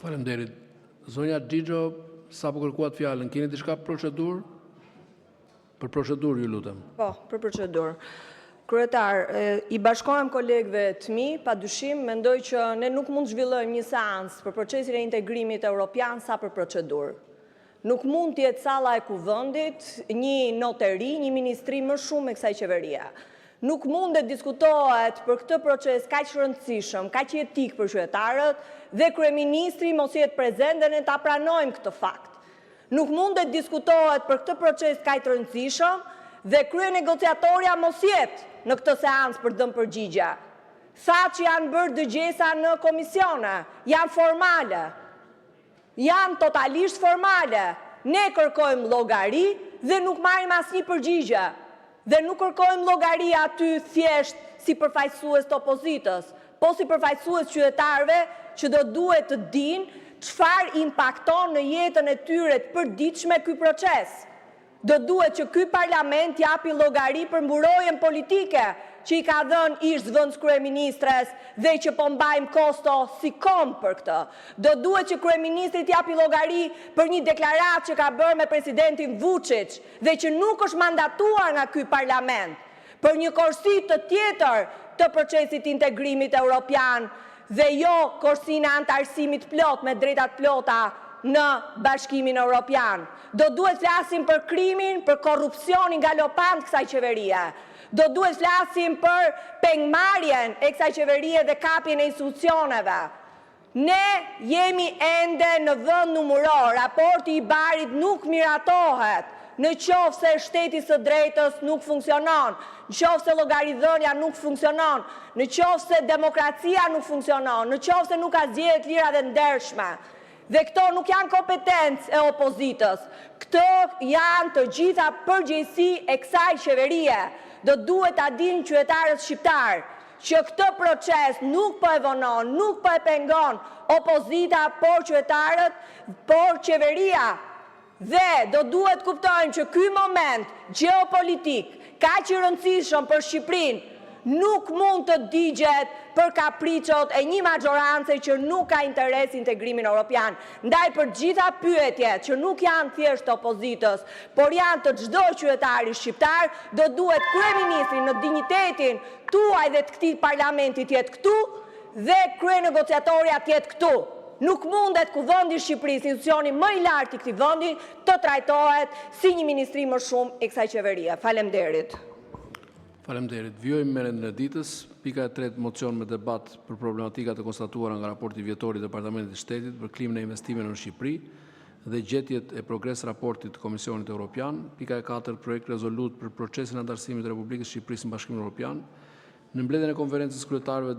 Faleminderit. Zonja Xhixho, sa po kërkuat fjalën, keni diçka procedurë? Për procedurë, ju lutem. Po, për procedurë. Kryetar, I bashkohem kolegëve të mi, padyshim, mendoj që ne nuk mund të zhvillojmë një seancë për procesin e integrimit evropian sa për procedurë. Nuk mund të jetë salla e kuvendit, një noteri, një ministri më shumë me kësaj qeveria. Nuk mund të diskutohet për këtë proces kaq rëndësishëm, kaq etik për qytetarët dhe kryeministri mos jetë prezent dhe ne ta pranojmë këtë fakt. Nuk mund të diskutohet për këtë proces kaq rëndësishëm dhe kryenegociatorja mos jetë në këtë seancë për dëm përgjigje. Tha që janë bërë dëgjesa në komisione, janë formale, janë totalisht formale. Ne kërkojmë llogari dhe nuk marrim asnjë përgjigje. Dhe nuk kërkojmë llogari aty thjesht si përfaqësues të opozitës, po si përfaqësues qytetarëve që do duhet të dinë çfarë impakton në jetën e tyre të përditshme ky proces. Do duhet që ky parlament japi llogari për mburojën politike që i ka dhënë ish zëvendës kryeministres dhe që po mbajmë kosto si kom për këtë. Do duhet që kryeministri të japi llogari për një deklaratë që ka bërë me presidentin Vučić dhe që nuk është mandatuar nga ky parlament për një korsi të tjetër të procesit integrimit evropian dhe jo korsinë e antarësimit plot me drejtat plota në Bashkimin Evropian. Do duhet flasim për krimin, për korrupsionin galopant kësaj qeverie. Do duhet flasim për pengmarrjen e kësaj qeverie dhe kapjen e institucioneve. Ne jemi ende në vend numëror, raporti I Barit nuk miratohet. Në qoftë se shteti së drejtës nuk funksionon, në qoftë se llogaridhënia nuk funksionon, në qoftë se demokracia nuk funksionon, në qoftë se nuk ka zgjedhje të lira dhe ndershme. Dhe këto nuk janë kompetencë e opozitës. Këto janë të gjitha përgjegjësi e kësaj qeverie. Do duhet ta dinë qytetarët shqiptar që këtë proces nuk po e vonon, nuk po e pengon opozita, por qytetarët, por qeveria. Dhe do duhet kuptojmë që ky moment gjeopolitik kaq I rëndësishëm për Shqipërinë nuk mund të digjet për kapriçot e një maggiorancë që nuk ka interes integrimin evropian. Ndaj për gjitha pyetjet që nuk janë thjesht të opozitës, por janë të çdo qytetari shqiptar, do duhet kryeministri në dinjitetin tuaj dhe të këtij parlamenti të jetë këtu dhe kryenegociatorja të jetë këtu. Nuk mundet Kuvendi I Shqipërisë, institucioni më I lartë I këtij vendi, të trajtohet si një ministri më shumë e kësaj qeverie. Faleminderit. Faleminderit. Vjojmë merren e ditës. Pika e tretë, mocion me debat për problematikat e konstatuara nga raporti vjetor I Departamentit të Shtetit për klimën e investimeve në Shqipëri dhe gjetjet e progres raportit të Komisionit Evropian. Pika e katërt, projekt rezolut për procesin e antarësimit të Republikës së Shqipërisë në Bashkimin Evropian. Në mbledhjen e konferencës kryetarëve